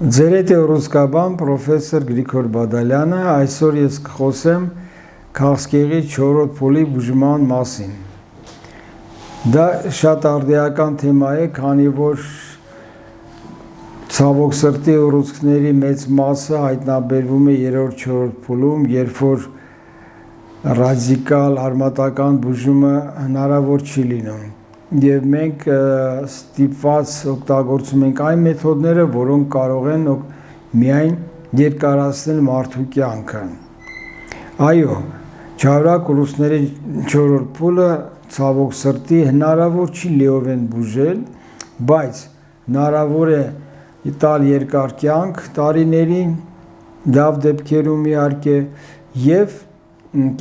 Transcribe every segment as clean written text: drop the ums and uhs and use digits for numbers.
Ձեր հետ է ռուսկաբան պրոֆեսոր Գրիգոր Բադալյանը, այսօր ես կխոսեմ քաղցկեղի 4-րդ փուլի բուժման մասին։ Դա շատ արդիական թեմա է, քանի որ ցավոք սրտի ուռուցքների մեծ մասը հայտնաբերվում է 3-4 փուլում, երբ որ ռադիկալ արմատական բուժումը հնարավոր չի լինում։ Եվ մենք ստիպված օգտագործում ենք այն մեթոդները, որոնք կարող են միայն երկարացնել մարդու կյանքը։ Այո, չարակ ուռուցքների 4-րդ փուլը ցավոք սրտի հնարավոր չի լիովին բուժել, բայց հնարավոր է տալ երկար կյանք տարիների, լավ դեպքերում իհարկե, եւ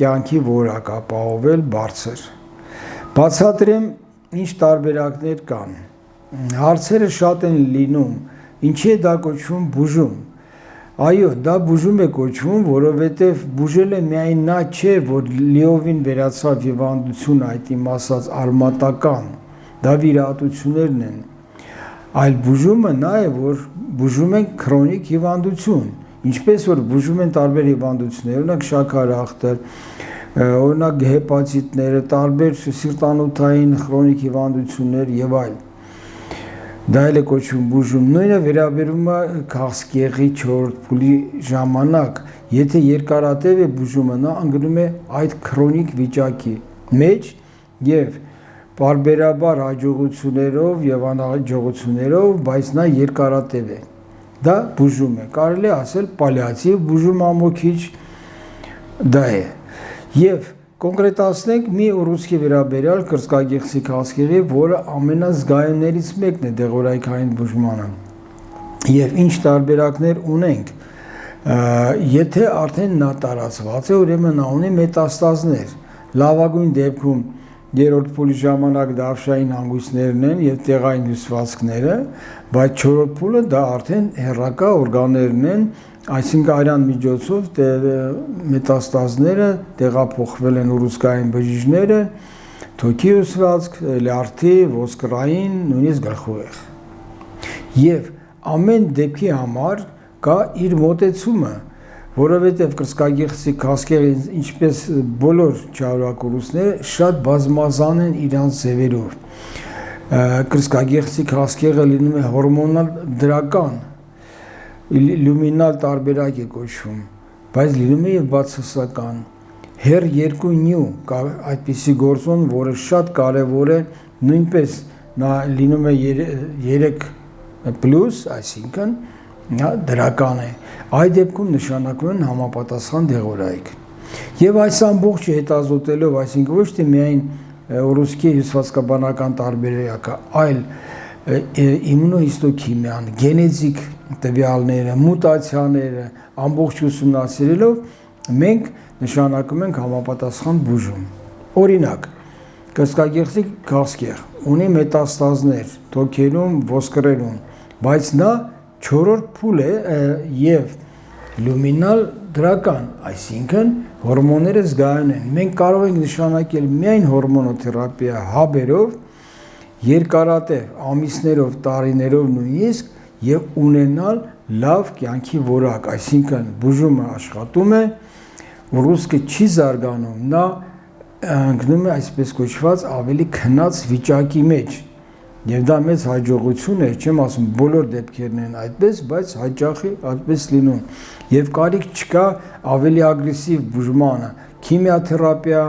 կյանքի որակ ապահովել բարձր։ Բացատրեմ ինչ տարբերակներ կան։ Հարցերը շատ են լինում, ինչի է դա կոչվում բուժում։ Այո, դա բուժում է կոչվում, որովհետև բուժելը միայն նա չէ, որ լիովին վերացավ հիվանդությունը, այդ իմ ասած արմատական, դա վիրահատություններն են, այլ բուժումը նա է, որ բուժում են քրոնիկ հիվանդություն, ինչպես որ բուժում են տարբեր հիվանդություններ, օրինակ շաքարախտը, օրինակ հեպատիտները, տարբեր սիրտանոթային քրոնիկ հիվանդություններ եւ այլ։ Դա էլ է կոչվում բուժում։ Նույնը վերաբերում է քաղցկեղի 4-րդ փուլի ժամանակ, եթե երկարատև է բուժումը, նա ընկնում է այդ քրոնիկ վիճակի մեջ եւ բարբերաբար հաջողություններով եւ անհաջողություններով, բայց նա երկարատև է։ Դա բուժում է, կարելի է ասել պալիատիվ բուժում ամոքիչ դա է։ Եվ կոնկրետացնենք մի ուռուցքի վերաբերյալ կրծքագեղձի քաղցկեղի, որը ամենազգայուններից մեկն է դեղորայքային բուժմանը։ Եվ ինչ տարբերակներ ունենք, եթե արդեն նա տարածված է, ուրեմն նա ունի մետաստազներ։ Լավագույն դեպքում 3-րդ փուլի ժամանակ դա ավշային հանգույցներն են եւ տեղային հյուսվածքները, բայց 4-րդ փուլը դա արդեն հեռակա օրգաններն են, այսինքն արյան միջոցով մետաստազները տեղափոխվել են ուռուցքային բջիջները, թոքի հյուսվածք, լյարդի, ոսկրային, նույնիսկ գլխուղեղ։ Եվ ամեն դեպքի համար կա իր մոտեցումը, որովհետև կրծքագեղձի քաղցկեղը, ինչպես բոլոր չարակ ուռուցքները, շատ բազմազան են իրանց ձևերով։ Կրծքագեղձի քաղցկեղը լինում է հորմոնալ դրական, լյումինալ տարբերակ է կոչվում, բայց լինում է եւ բացասական։ HER2 նյու կա այդպիսի գործոն, որը շատ կարեւոր է, նույնպես նա լինում է 3+, այսինքն նա դրական է։ Այդ դեպքում նշանակում են համապատասխան դեղորայք։ Եվ այս ամբողջը հետազոտելով, այսինքն ոչ թե միայն ուռուցքի հյուսվածքաբանական տարբերակը, այլ իմունոհիստոքիմիան, գենետիկ տվյալները, մուտացիաները, ամբողջ ուսումնասիրելով, մենք նշանակում ենք համապատասխան բուժում։ Օրինակ, կրծքագեղձի քաղցկեղ ունի մետաստազներ թոքերում, ոսկրերում, բայց նա 4-րդ փուլ է եւ լյումինալ դրական, այսինքն հորմոնները զգայուն են։ Մենք կարող ենք նշանակել միայն հորմոնոթերապիա հաբերով, երկարատև ամիսներով, տարիներով նույնիսկ եւ ունենալ լավ կյանքի որակ, այսինքն բուժումը աշխատում է, ուռուցքը չի զարգանում, նա ընկնում է այսպես կոչված ավելի քնած վիճակի մեջ։ Եվ դա մեծ հաջողություն է, չեմ ասում բոլոր դեպքերն են այդպես, բայց հաճախ է այդպես լինում։ Եվ կարիք չկա ավելի ագրեսիվ բուժմանը, քիմիաթերապիա,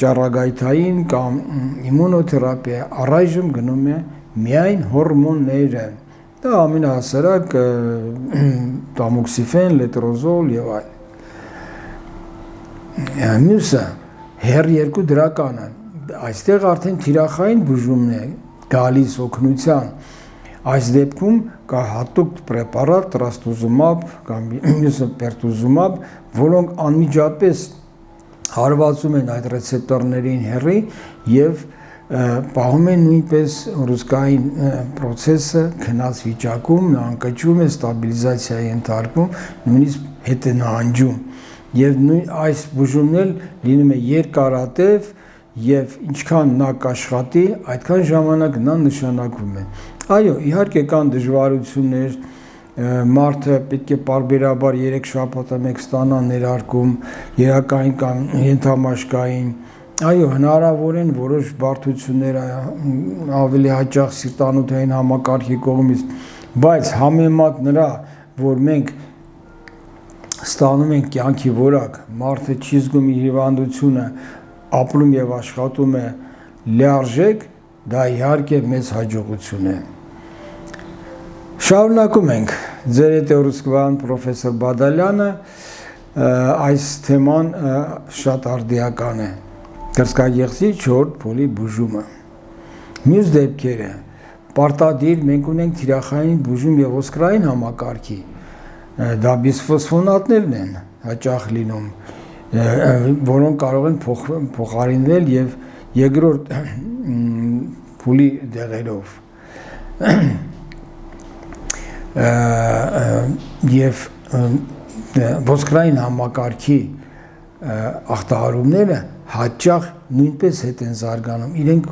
ճառագայթային կամ իմունոթերապիա, առայժմ գնում է միայն հորմոնները։ Դա ամենահասարակ տամոքսիֆեն, լետրոզոլ եւ այլ։ Մյուսը HER2 դրականը, այստեղ արդեն թիրախային բուժումն է գալիս օգնության։ Այս դեպքում կա հատուկ պրեպարատ տրաստուզումաբ կամ մյուսը պերտուզումաբ, որոնք անմիջապես հարվածում են այդ ռեցեպտորներին հեռի եւ պահում են նույնպես ուռուցքային process-ը քնած վիճակում, նա անկճվում է, ստաբիլիզացիայի ենթարկվում, նույնիսկ հետ է նահանջում։ Եվ այս բուժումն էլ լինում է երկարատև եւ ինչքան նա կաշխատի, այդքան ժամանակ նա նշանակվում է։ Այո, իհարկե կան դժվարություններ, մարդը պետք է պարբերաբար 3 շաբաթը մեկ ստանա ներարկում, երակային կամ ենթամաշկային, այո, հնարավոր են որոշ բարդություններ ավելի հաճախ սիրտանոթային համակարգի կողմից, բայց համեմատ նրա, որ մենք ստանում ենք կյանքի որակ, մարդը չի զգում իր հիվանդությունը, ապրում եւ աշխատում է լիարժեք, դա իհարկե մեծ հաջողություն է։ Շարունակում ենք ձեր հետ Ռուսկվան պրոֆեսոր Բադալյանը, այս թեման շատ արդիական է։ Կրծքագեղձի 4 փոլի բուժումը։ Մյուս դեպքերը պարտադիր մենք ունենք թիրախային բուժում եւ ոսկրային համակարգի, դա բիսֆոսֆոնատներն են հաճախ լինում, որոնք կարող են փոխարինվել եւ երկրորդ փուլի դեղերով եւ ոսկրային համակարգի ախտահարումները հաճախ նույնպես հետ են զարգանում, իրենք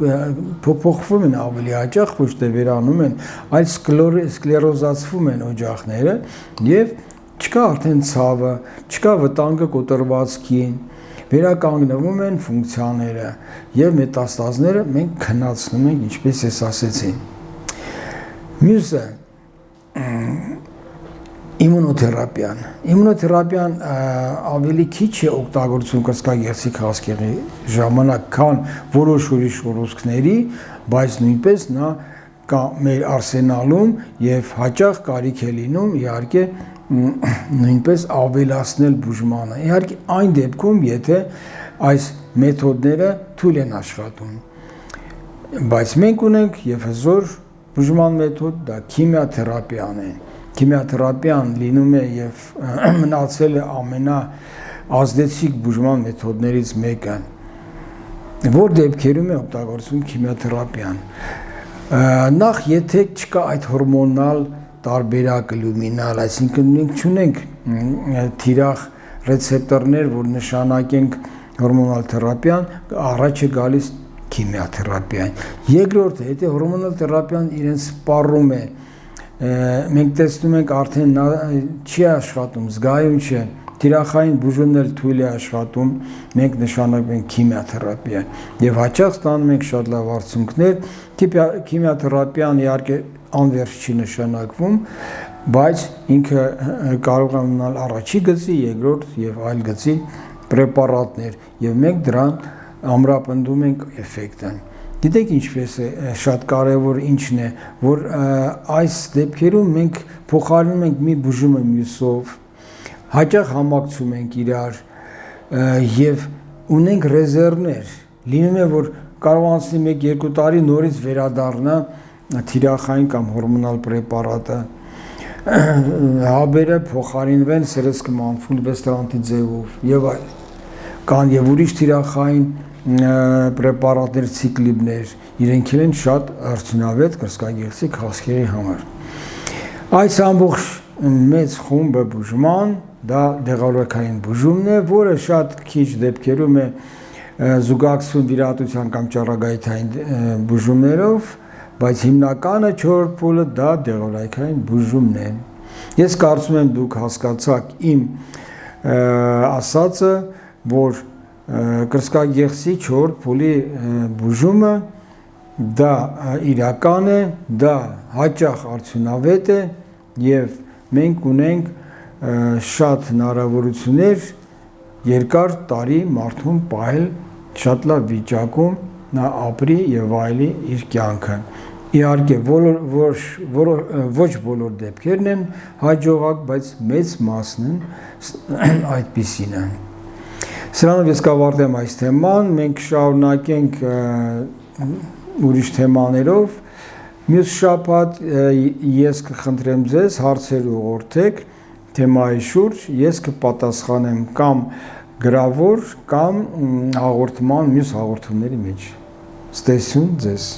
փոփոխվում են ավելի հաճախ, ոչ թե վերանում են, այլ սկլերոզացվում են օջախները եւ չկա արդեն ցավը, չկա վտանգը կոտրվածքին, վերականգնվում են ֆունկցիաները եւ մետաստազները մենք քննացնում ենք, ինչպես ես ասեցի։ Մյուսը Իմունոթերապիան ավելի քիչ է օգտագործվում կրծքագեղձի քաղցկեղի ժամանակ, քան որոշ ուրիշ ուռուցքների, բայց նույնպես նա կա մեր արսենալում եւ հաճախ կարիք է լինում իհարկե նույնպես ավելացնել բուժմանը։ Իհարկե այն դեպքում, եթե այս մեթոդները թույլ են աշխատում։ Բայց մենք ունենք եւ հզոր բուժման մեթոդ, դա քիմիաթերապիան է։ Քիմիաթերապիան լինում է եւ մնացել է ամենաազդեցիկ բուժման մեթոդներից մեկը։ Որ դեպքերում է օգտագործվում քիմիաթերապիան։ Նախ եթե չկա այդ հորմոնալ տարբերակը լումինալ, այսինքն մենք չունենք թիրախ ռեցեպտորներ, որ նշանակենք հորմոնալ թերապիան, առաջ է գալիս քիմիաթերապիան։ Երկրորդը, եթե հորմոնալ թերապիան իրեն սպառում է, մենք տեսնում ենք արդեն նա չի աշխատում, զգայուն չէ, թիրախային բուժումն էլ թույլ է աշխատում, մենք նշանակում ենք քիմիաթերապիա եւ հաճախ ստանում ենք շատ լավ արդյունքներ։ Քիմիաթերապիան իհարկե անվերջ չի նշանակվում, բայց ինքը կարող է ունենալ առաջի գծի, երկրորդ եւ այլ գծի պրեպարատներ եւ մենք դրան ամրապնդում ենք էֆեկտը։ Գիտեք ինչպես է, շատ կարևոր ինչն է, որ այս դեպքերում մենք փոխարինում ենք մի բուժումը մյուսով, հաճախ համակցում ենք իրար եւ ունենք ռեզերվներ։ Լինում է, որ կարող անցնի 1-2 տարի նորից վերադառնա թիրախային կամ հորմոնալ պրեպարատը, հաբերը փոխարինվեն սերեսկման, ֆուլվեստրանտի ձևով եւ այլ։ Կան եւ ուրիշ թիրախային պրեպարատներ, ցիկլիբներ, իրենք են շատ արդյունավետ կրծքագեղձի քաղցկեղի համար։ Այս ամբողջ մեծ խումբը բուժման, դա դեղորայքային բուժումն է, որը շատ քիչ դեպքերում է զուգակցվում վիրահատության կամ ճառագայթային բուժումներով, բայց հիմնականը 4 փուլը դա դեղորայքային բուժումն է։ Ես կարծում եմ դուք հասկացաք իմ ասածը, որ կրծքագեղձի 4 փուլի բուժումը դա իրական է, դա հաճախ արդյունավետ է եւ մենք ունենք շատ հնարավորություններ երկար տարի մարդուն պահել շատ լավ վիճակում, նա ապրի եւ այլի իր կյանքը։ Իհարկե ոչ բոլոր դեպքերն են հաջողակ, բայց մեծ մասն են այդպիսին են։ Սրանով ես կավարտեմ այս թեման, մենք շարունակենք ուրիշ թեմաներով։ Մյուս շաբաթ ես կխնդրեմ ձեզ հարցեր ուղղորդեք թեմայի շուրջ, ես կպատասխանեմ կամ գրավոր կամ հաղորդման մյուս հաղորդումների մեջ։ Ստեսյուն ձեզ։